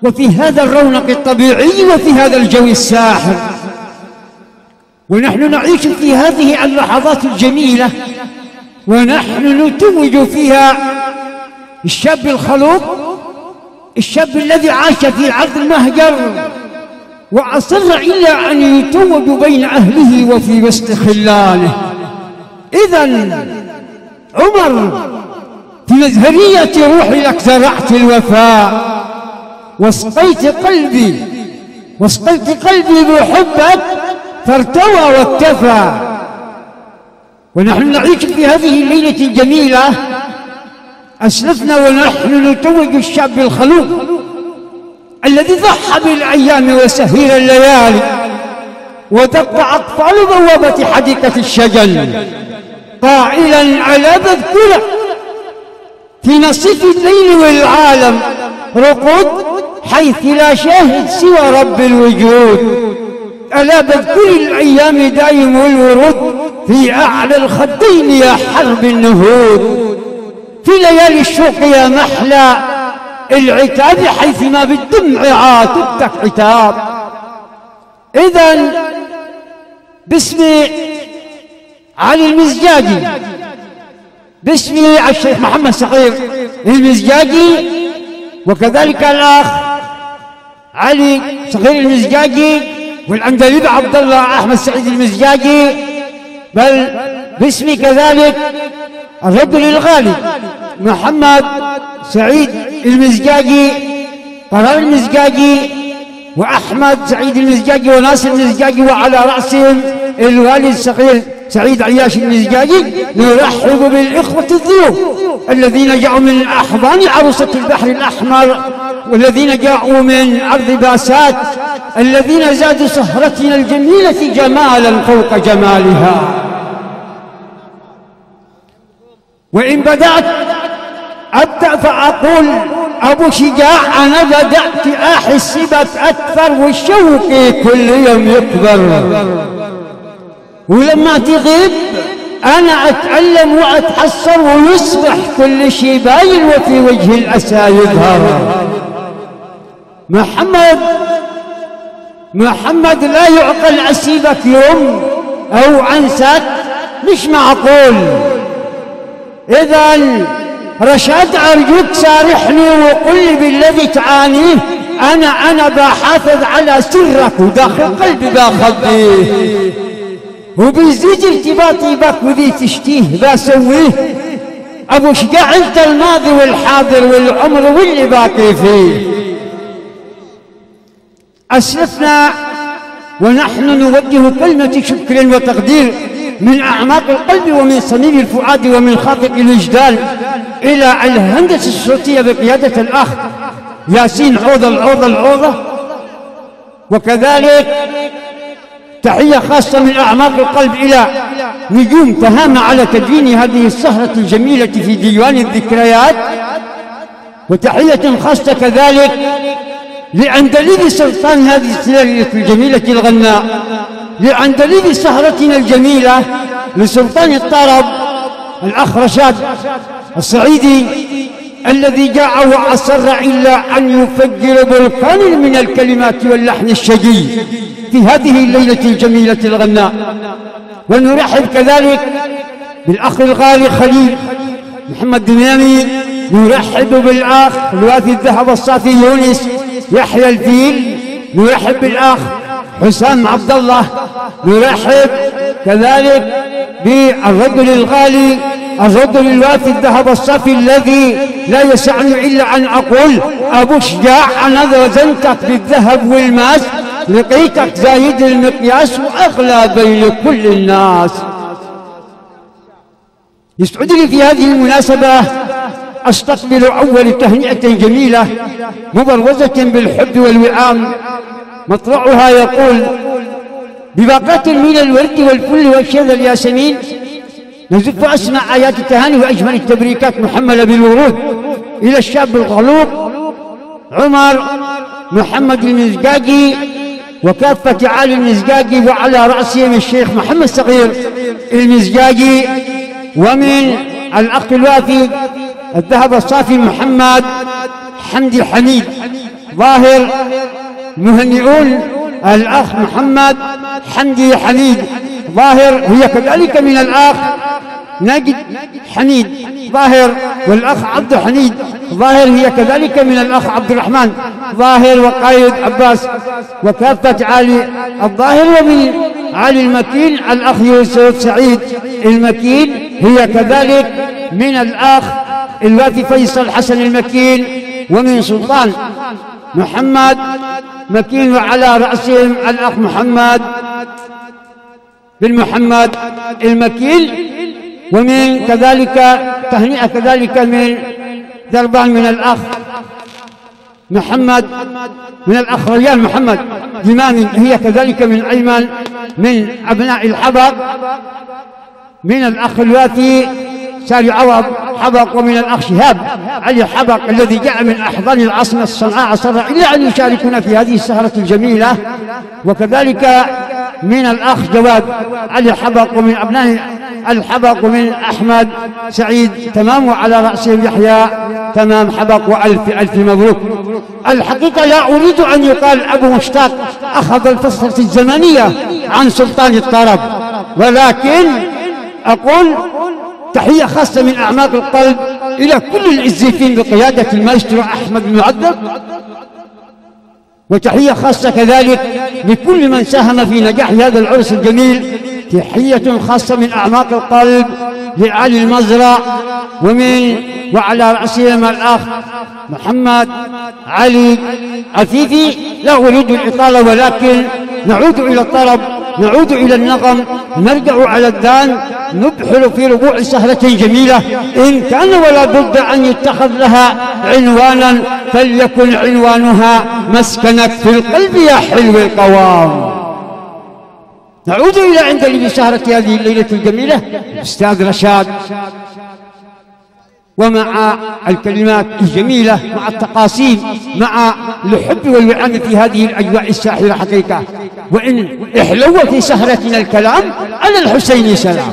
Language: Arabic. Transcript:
وفي هذا الرونق الطبيعي وفي هذا الجو الساحر، ونحن نعيش في هذه اللحظات الجميلة ونحن نتوج فيها الشاب الخلوق، الشاب الذي عاش في عرض المهجر وأصر إلى أن يتوج بين أهله وفي وسط خلانه. إذن عمر في مزهرية روحي لك زرعت الوفاء، واسقيت قلبي بحبك فارتوى واكتفى. ونحن نعيش في هذه الليلة الجميلة أسلفنا ونحن نتوج الشاب الخلوق الذي ضحى بالأيام وسهر الليالي ودق أطفال بوابة حديقة الشجن قائلا ألا بذكر في نصف الليل والعالم رقود حيث لا شاهد سوى رب الوجود، ألا بذكر الأيام دايم الورود في أعلى الخدين يا حرب النهود، في ليالي الشوق يا محلى العتاب حيثما بالدمع عاتبتك عتاب. إذن باسم علي المزجاجي، باسم الشيخ محمد صغير المزجاجي، وكذلك الأخ علي صغير المزجاجي، والعندليب عبد الله أحمد سعيد المزجاجي، بل باسم كذلك الرجل الغالي محمد سعيد المزجاجي، قرار المزجاجي، وأحمد سعيد المزجاجي، وناصر المزجاجي، وعلى رأسهم الوالد الصغير سعيد عياش المزجاجي. نرحب بالإخوة الضيوف الذين جاءوا من أحضان عروسة البحر الأحمر، والذين جاءوا من أرض باسات، الذين زادوا سهرتنا الجميلة جمالا فوق جمالها. وإن بدأت أبدأ فأقول أبو شجاع أنا بدأت أحس بتأثر والشوق كل يوم يكبر، ولما تغيب أنا أتألم وأتحسر ويصبح كل شيء باين وفي وجه الأسى يظهر. محمد لا يعقل أسيبك يوم أو أنساك مش معقول. إذن رشاد أرجوك سارحني وقل لي بالذي تعانيه، أنا بحافظ على سرك وداخل قلبي باخبيه، وبيزيد ارتباطي بك وذي تشتيه بسويه. أبو شجاع أنت الماضي والحاضر والعمر واللي باقي فيه. أسلفنا ونحن نوجه كلمة شكر وتقدير من أعماق القلب ومن صميم الفؤاد ومن خاطئ الوجدان إلى الهندسة الصوتية بقيادة الأخ ياسين العوضة، وكذلك تحية خاصة من أعماق القلب إلى نجوم تهامة على تدوين هذه السهرة الجميلة في ديوان الذكريات، وتحية خاصة كذلك لعندليب سلطان هذه السلالة الجميلة الغناء، لعندليب سهرتنا الجميلة، لسلطان الطرب الأخ رشاد الصعيدي الذي جاء وأصر إلا أن يفجر بركان من الكلمات واللحن الشجي في هذه الليلة الجميلة الغناء. ونرحب كذلك بالأخ الغالي خليل محمد دميامي، نرحب بالأخ الوافي الذهب الصافي يونس يحيى الفيل، نرحب بالأخ حسام عبد الله، نرحب كذلك بالرجل الغالي الرجل الوافي الذهب الصافي الذي لا يسعني إلا أن أقول أبو شجاع أنا وزنتك بالذهب والماس لقيتك زايد المقياس وأغلى بين كل الناس. يسعدني في هذه المناسبة أستقبل أول تهنئة جميلة مبروزة بالحب والوئام، مطلعها يقول بباقات من الورد والفل والشذا الياسمين نزف أسمع آيات التهاني وأجمل التبريكات محملة بالورود إلى الشاب الخلوق عمر محمد المزجاجي وكافة عالي المزجاجي، وعلى رأسهم الشيخ محمد صغير المزجاجي، ومن الأخ الوافي الذهب الصافي محمد حمدي حميد، ظاهر مهنئون الأخ محمد حمدي حميد ظاهر، هي كذلك من الأخ نجد حميد ظاهر، والأخ عبد حميد ظاهر هي كذلك من الأخ عبد الرحمن ظاهر وقايد عباس، وكافة علي الظاهر. ومن علي المكين الأخ يوسف سعيد المكين، هي كذلك من الأخ الوافي فيصل حسن المكين، ومن سلطان محمد مكين، وعلى رأسهم الأخ محمد بن محمد المكين. ومن كذلك تهنئة كذلك من دربان من الأخ محمد، من الأخ ريان محمد جمامي، هي كذلك من أيمن من أبناء الحبق، من الأخ الوافي ساري عوض حبق، ومن الأخ شهاب علي حبق الذي جاء من أحضان العاصمة الصنعاء أصر إلا أن يشاركنا في هذه السهرة الجميلة. وكذلك من الأخ جواد علي حبق، ومن أبناء الحبق، ومن أحمد سعيد تمام، وعلى رأسهم يحيى تمام حبق، وألف ألف مبروك. الحقيقة لا أريد أن يقال أبو مشتاق أخذ الفترة الزمنية عن سلطان الطرب، ولكن أقول تحية خاصة من أعماق القلب إلى كل العزيفين بقيادة المايسترو أحمد المعذب، وتحية خاصة كذلك لكل من ساهم في نجاح هذا العرس الجميل. تحية خاصة من أعماق القلب لعلي المزرع، وعلى رأسهم الأخ محمد علي عفيفي. لا أريد الإطالة، ولكن نعود إلى الطرب، نعود إلى النغم، نرجع على الدان، نبحر في ربوع سهرة جميلة. إن كان ولا بد أن يتخذ لها عنوانا فليكن عنوانها مسكنك في القلب يا حلو القوام. نعود إلى عندلي بسهرة هذه الليلة الجميلة الأستاذ رشاد، ومع الكلمات الجميلة، مع التقاسيم، مع الحب والوئام في هذه الأجواء الساحرة حقيقة. وإن احلو في سهرتنا الكلام على الحسين سلام.